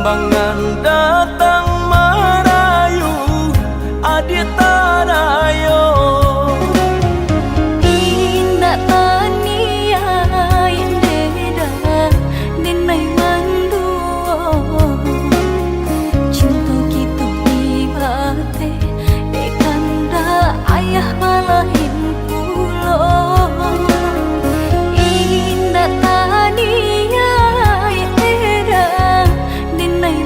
Timbangan datang merayu adik tadayo. Indah tania yang beda dinai manduo. Cinta gitu ibate dekanda ayah balahin pulo. Indah tania yang beda dinai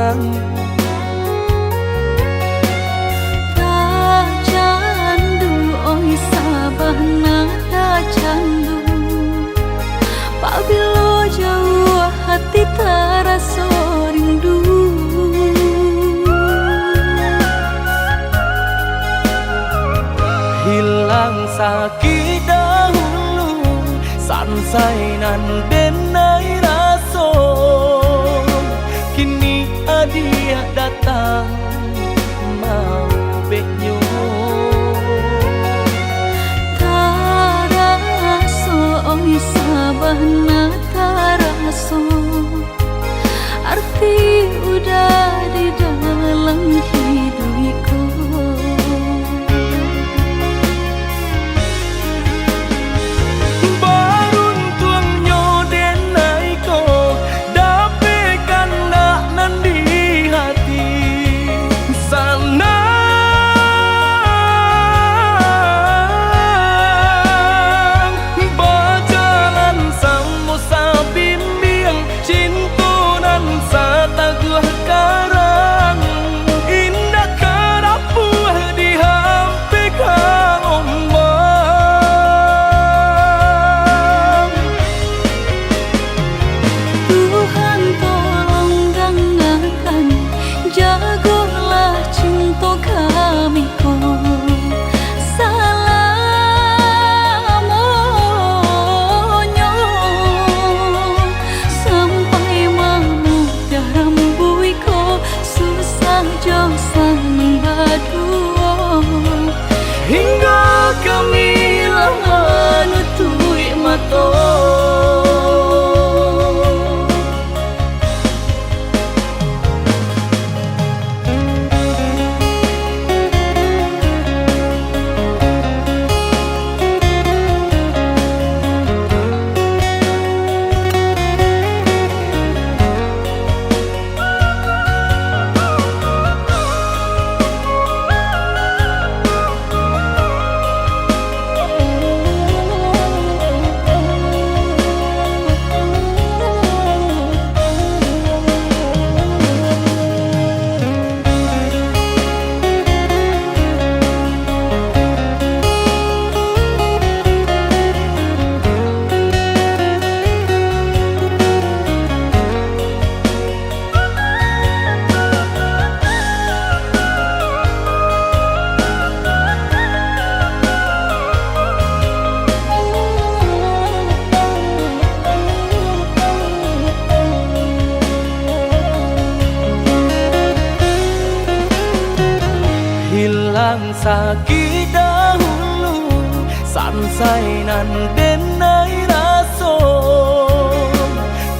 datang. Tak candu oi sabana tak candu, apabila jauh hati terasa rindu. Hilang sakit dahulu, sansai nan denai raso. Kini adia datang mau beknyo. Taraso oi sabana taraso, arti udah di dalam hidupku. Hingga kami lama nutui mata. Hilang sakit dahulu, sansai nan denai raso.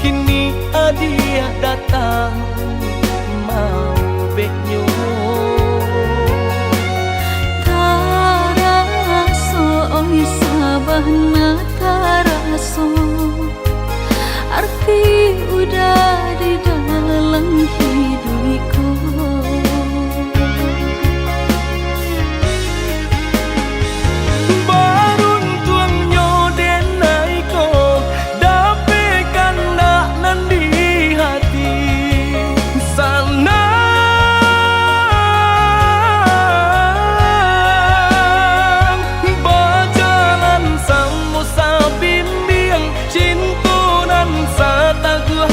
Kini adia datang mau beknyo. Taraso oi sabana taraso, arti udah di dalam hidupku. Cinta nan sa taguh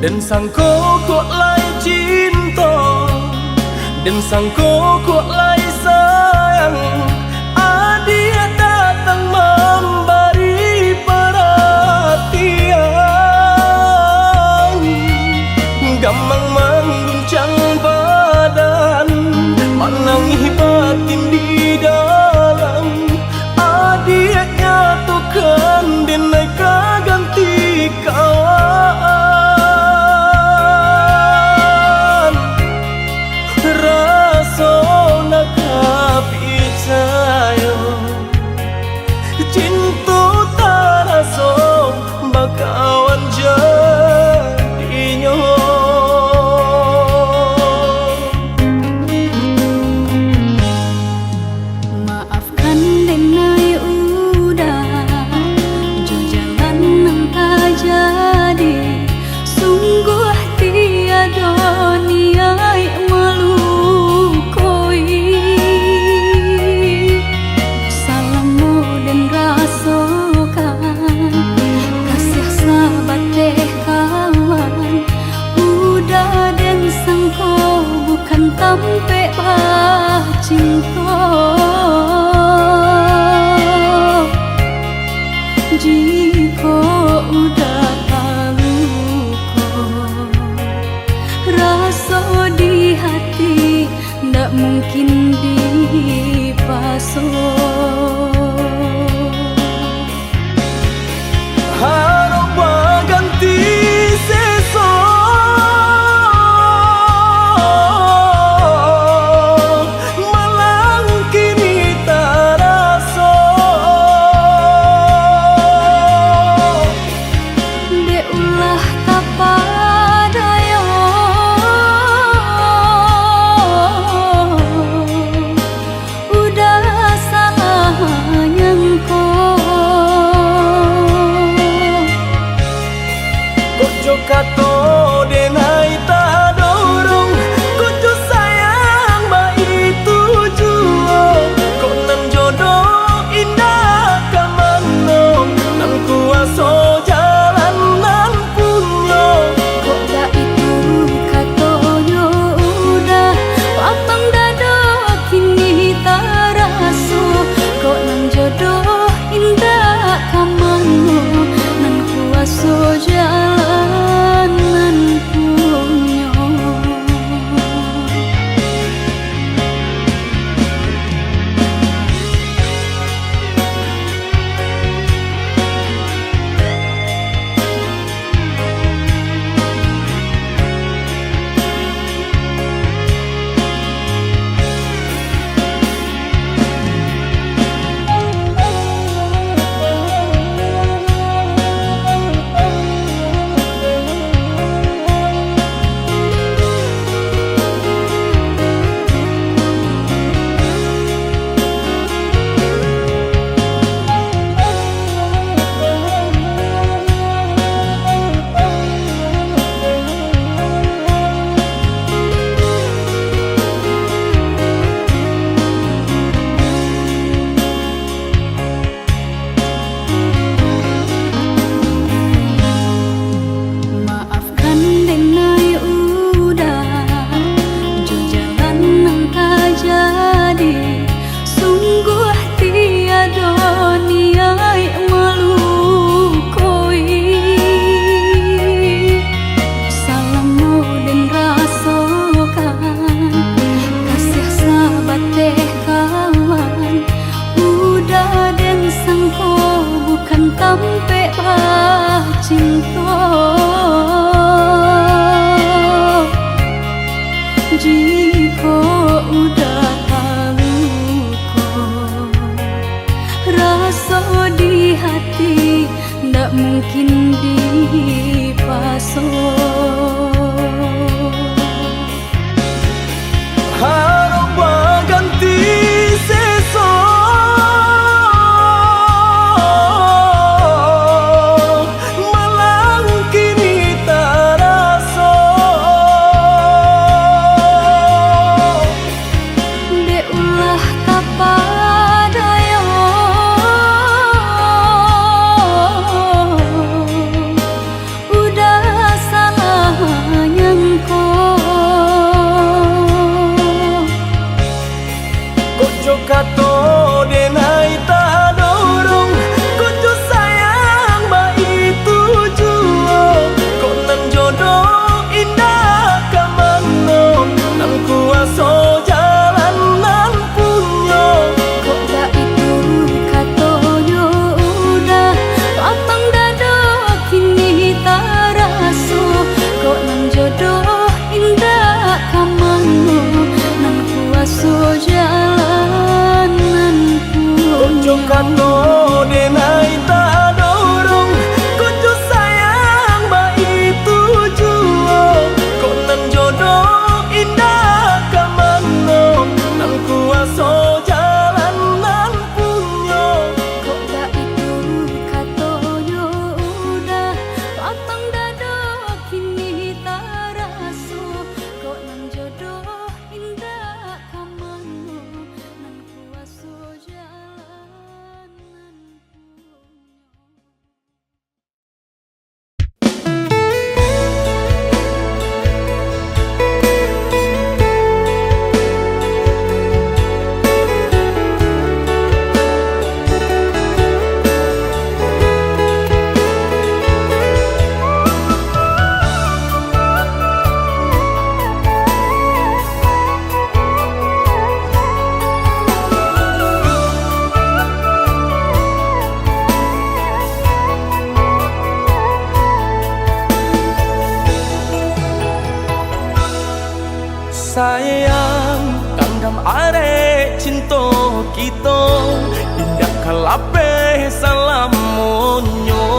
Dan sangko kok lai cinta, dan sangko kok lai sayang. Dia datang memberi perhatian, gampang mengguncang badan, menangis batin di dalam. Dia nyatukan denai ganti kawan. Rasa nak percaya cinta taraso bakawan jadinya. Maafkan denai udah jo jalan nang tak jadi. Sungguh tiada niat melukoi. Salamu dan rasakan kasih sahabat deh kawan. Udah dan sangko bukan tampe bah cinta. Jika udah tahu kok rasa di hati ndak mungkin dipasok. Harap ganti sesok, malang kini taraso. De ulah tapadaya udah salah nyangko. Kojo kato denai tak dorong, kojo sayang ba itu juo. Kok nan jodoh indah kamano, nan kuaso jalan nan punyo. Kok dah itu katonyo udah lapang dada kini taraso. Kok nan jodoh indah kamano, nan kuaso jalan nan punyo. Maafkan denai udah jo jalan nang tak jadi. Sungguh tiada niat melukoi. Salamu dan rasakan kasih sahabat deh kawan. Udah dan sangko bukan tampe bah cinta. Jika udah tahu kok rasa di hati ndak mungkin dipasok. Harap ganti sesok, malang kini taraso. De ulah tapadaya udah salah Sayang kanggam are cinta kita indah kalape salam monyo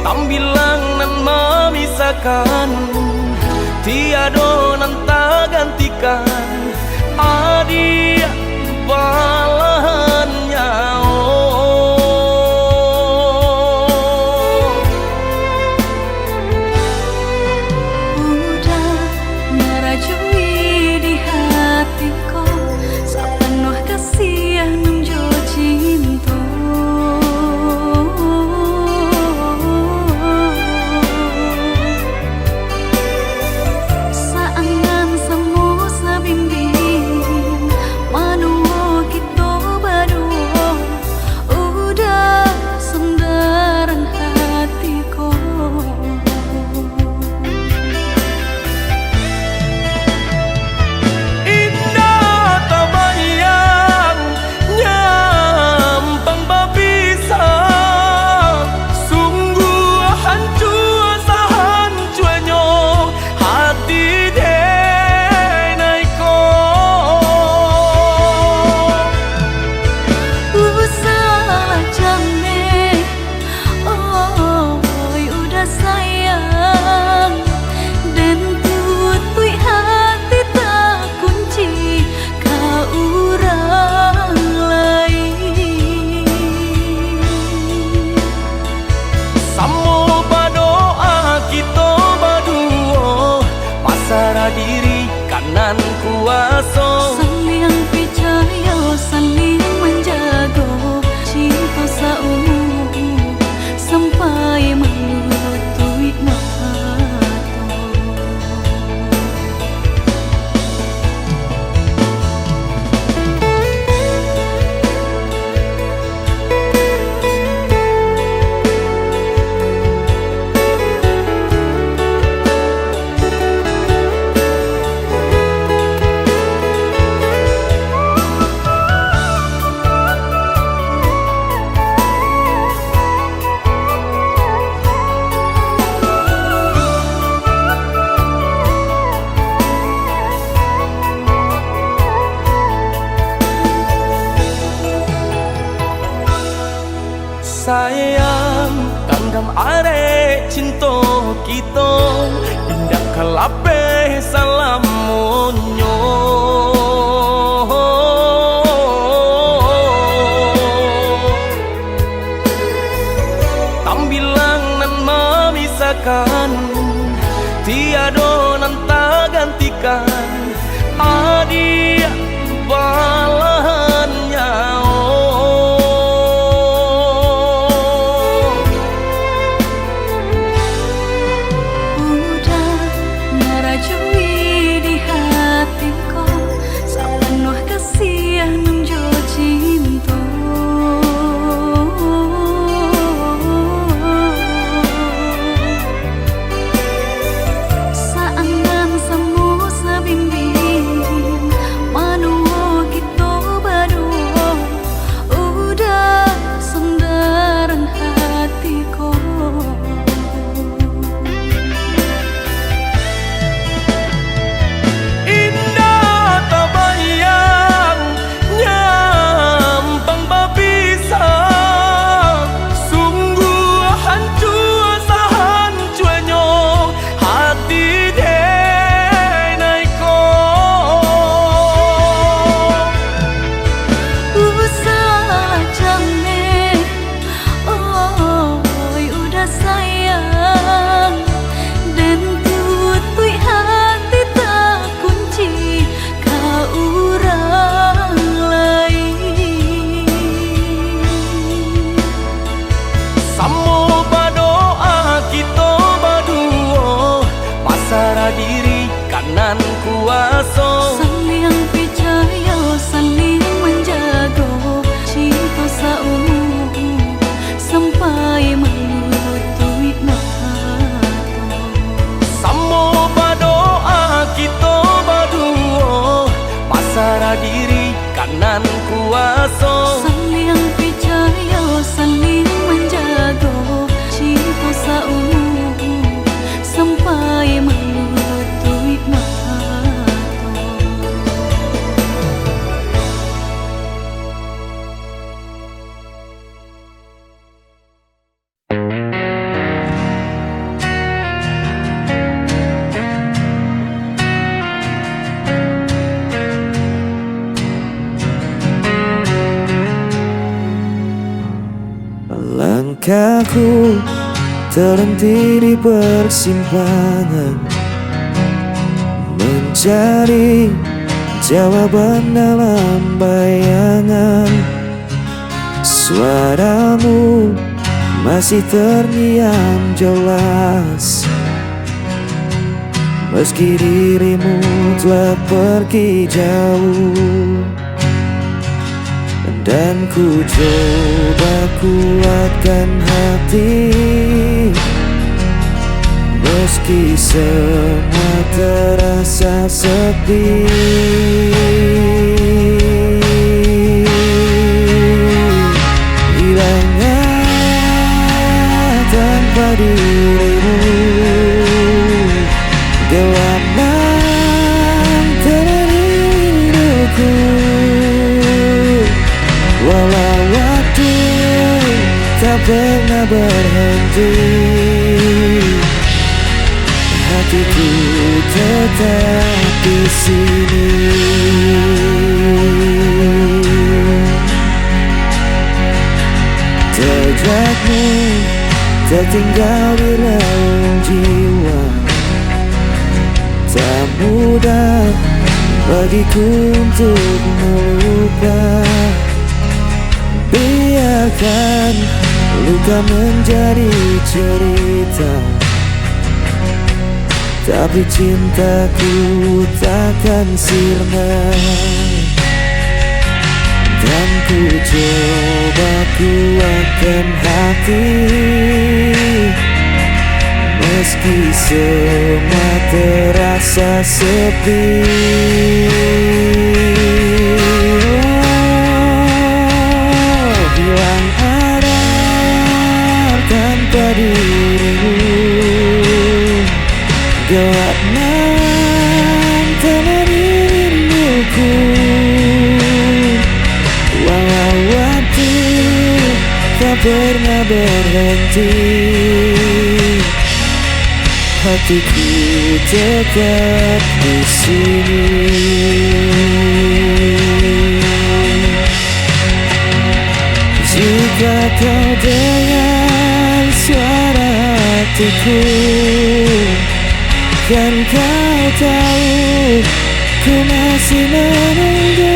tambilang nan memisahkan tiada nan tak gantikan adia balahan nyawa diri kanan kuasa saling percaya saling menjaga cinta saumu sampai melutui mata sayang kanggam are cinta kita indah kalape salam monyo tambilang nan memisahkan tiada nan tak gantikan adia balahan nyawa diri kanan kuasa saling percaya saling menjaga cinta saumu sampai melutui mata samo berdoa kita berdua pasrah diri kanan kuasa saling percaya saling menjaga terhenti di persimpangan, mencari jawaban dalam bayangan. Suaramu masih terdiam jelas, meski dirimu telah pergi jauh. Dan ku coba kuatkan hati, meski semua terasa sepi. Hilangnya tanpa dirimu, gelap mengenai hidupku. Walau waktu tak pernah berhenti, hatiku tetap di sini. Jejakmu tertinggal di relung jiwa, tak mudah bagiku untuk melupa. Biarkan luka menjadi cerita, tapi cintaku takkan sirna. Dan ku coba kuatkan hati, meski semua terasa sepi. Hilang arah tanpa dirimu, gelap mengenai rinduku. Walau waktu tak pernah berhenti, hatiku tetap di sini. Jika kau dengar suara hatiku, kan kau tahu ku masih menunggu.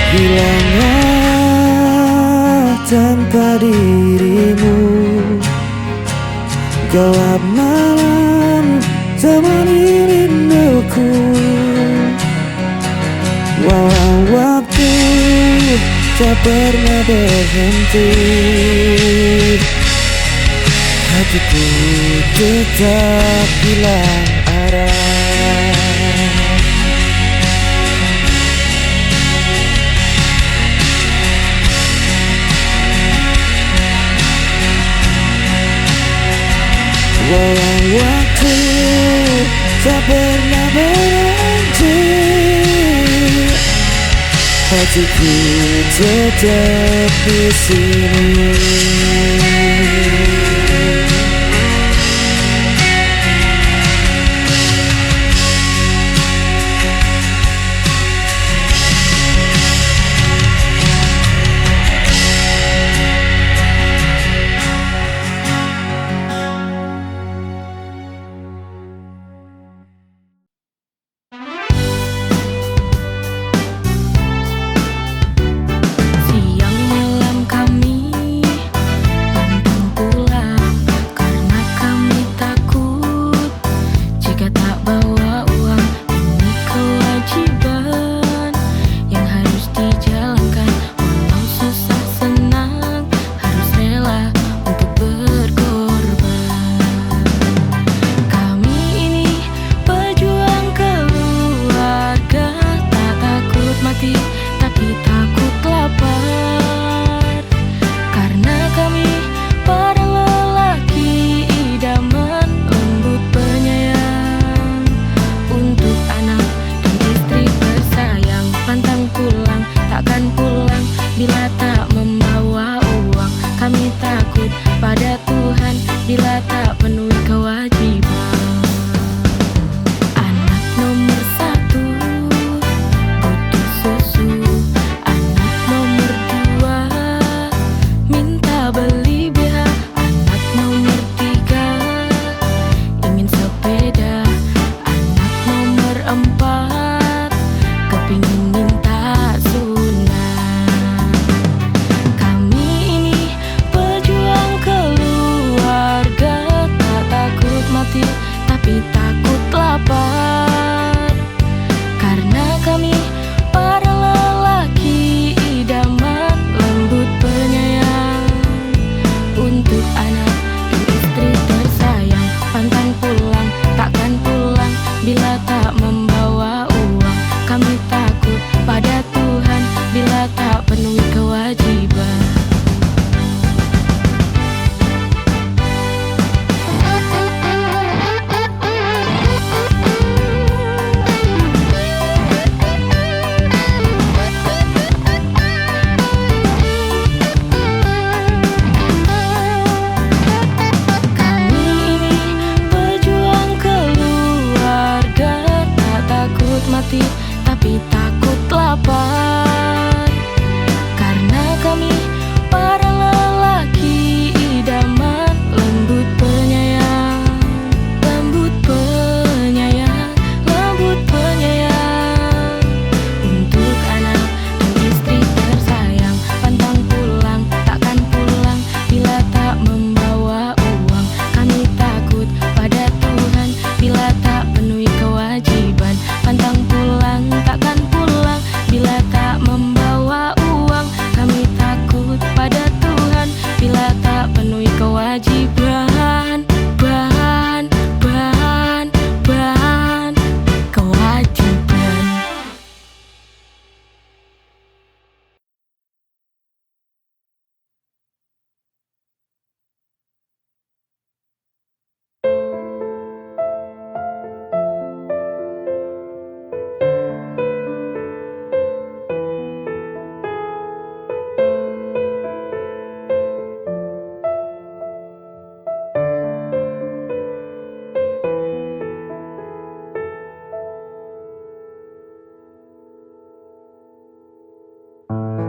Hilangnya tanpa dirimu, gelap malam temani rinduku. Walau waktu tak pernah berhenti, hatiku tetap hilang arah. Walau waktu tak pernah berhenti, hatiku tetap di sini. Siang malam kami pantang pulang.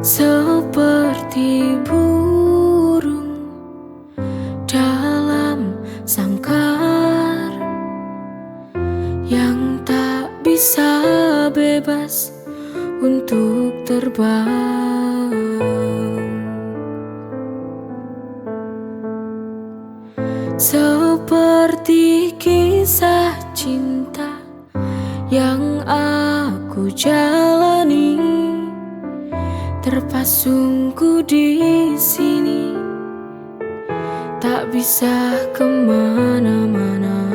seperti burung dalam sangkar yang tak bisa bebas untuk terbang. Seperti kisah cinta yang aku jalani, terpasungku di sini, tak bisa kemana-mana.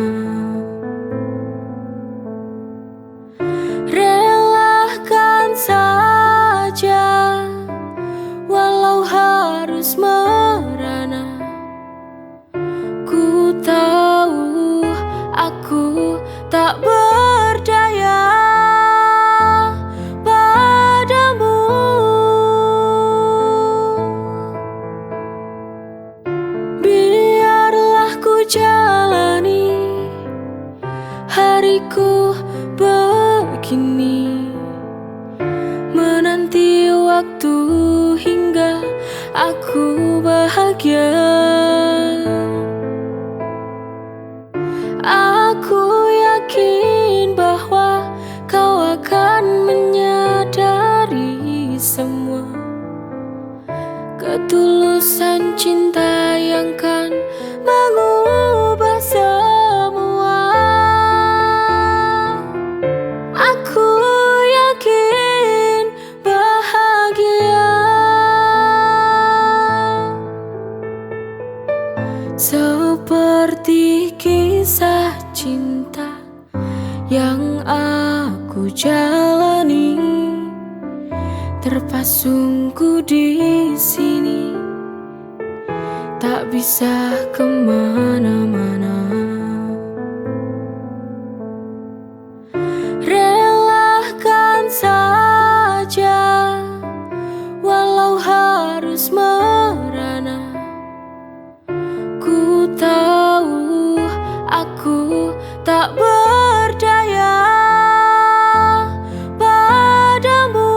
Relakan saja, walau harus merana. Ku tahu aku tak berdaya padamu. Biarlah ku jalani hariku begini, menanti waktu hingga aku bahagia. Aku yakin bahwa kau akan menyadari semua ketulusan cinta yang kan mengubah semua. Aku yakin bahagia seperti kisah cinta yang aku jalani, terpasungku di sini, tak bisa kemana-mana. Relakan saja, walau harus merana. Ku tahu aku tak berdaya padamu.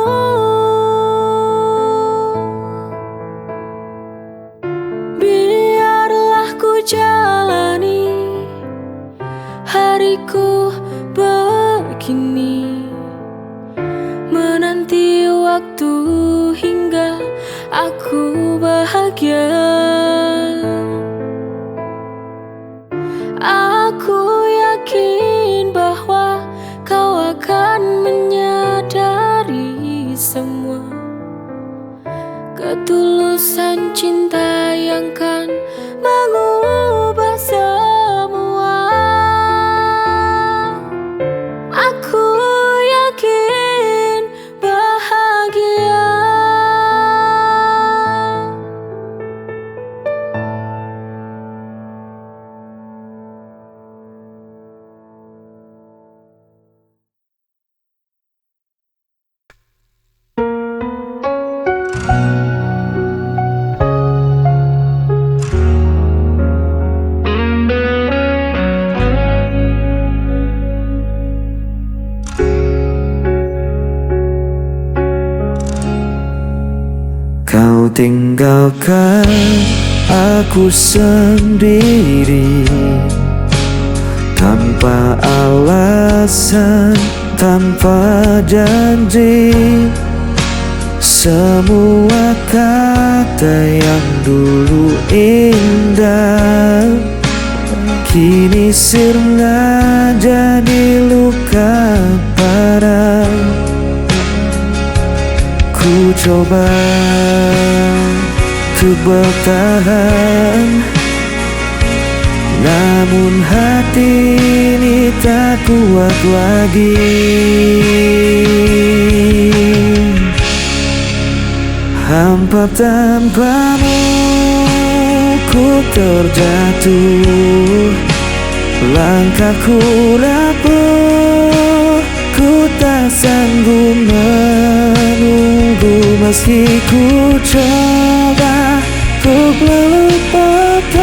Biarlah ku jalani hariku begini, menanti waktu hingga aku bahagia. Aku yakin bahwa kau akan menyadari semua ketulusan cinta yang kan mengubah semua. Aku yakin bahagia. Kau tinggalkan aku sendiri, tanpa alasan, tanpa janji. Semua kata yang dulu indah kini sirna jadi luka parah. Ku coba untuk bertahan, namun hati ini tak kuat lagi. Hampa tanpamu ku terjatuh, langkahku rapuh, ku tak sanggup menunggu. Meski ku coba untuk melupakan,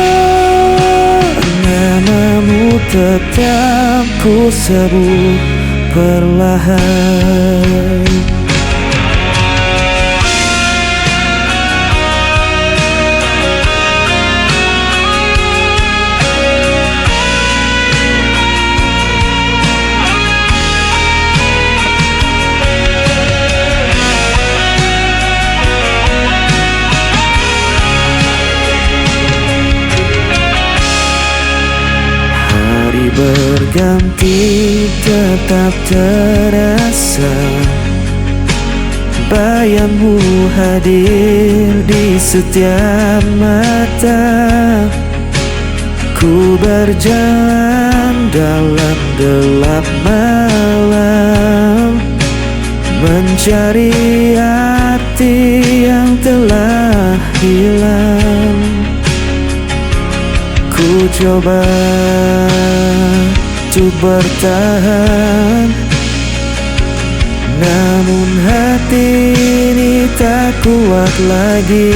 namamu tetap ku sebut perlahan. berganti tetap terasa. Bayangmu hadir di setiap mata. Ku berjalan dalam gelap malam, mencari arti yang telah hilang. Ku coba untuk bertahan, namun hati ini tak kuat lagi.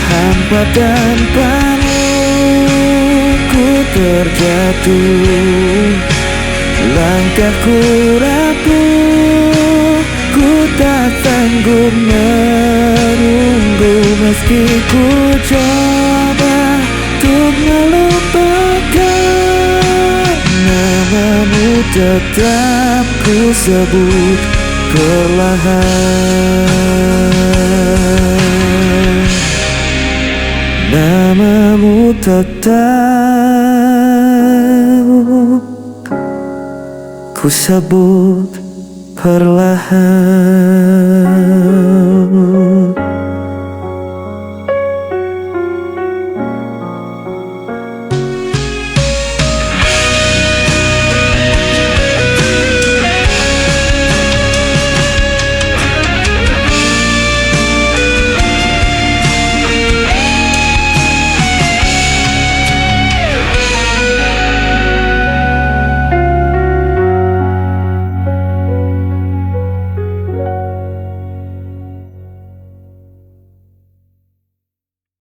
Hampa dan penuh ku terjatuh, langkahku rapuh, ku tak sanggup menunggu. Meski ku coba untuk melupakan, namamu tetap ku sebut perlahan. Namamu tetap ku sebut perlahan.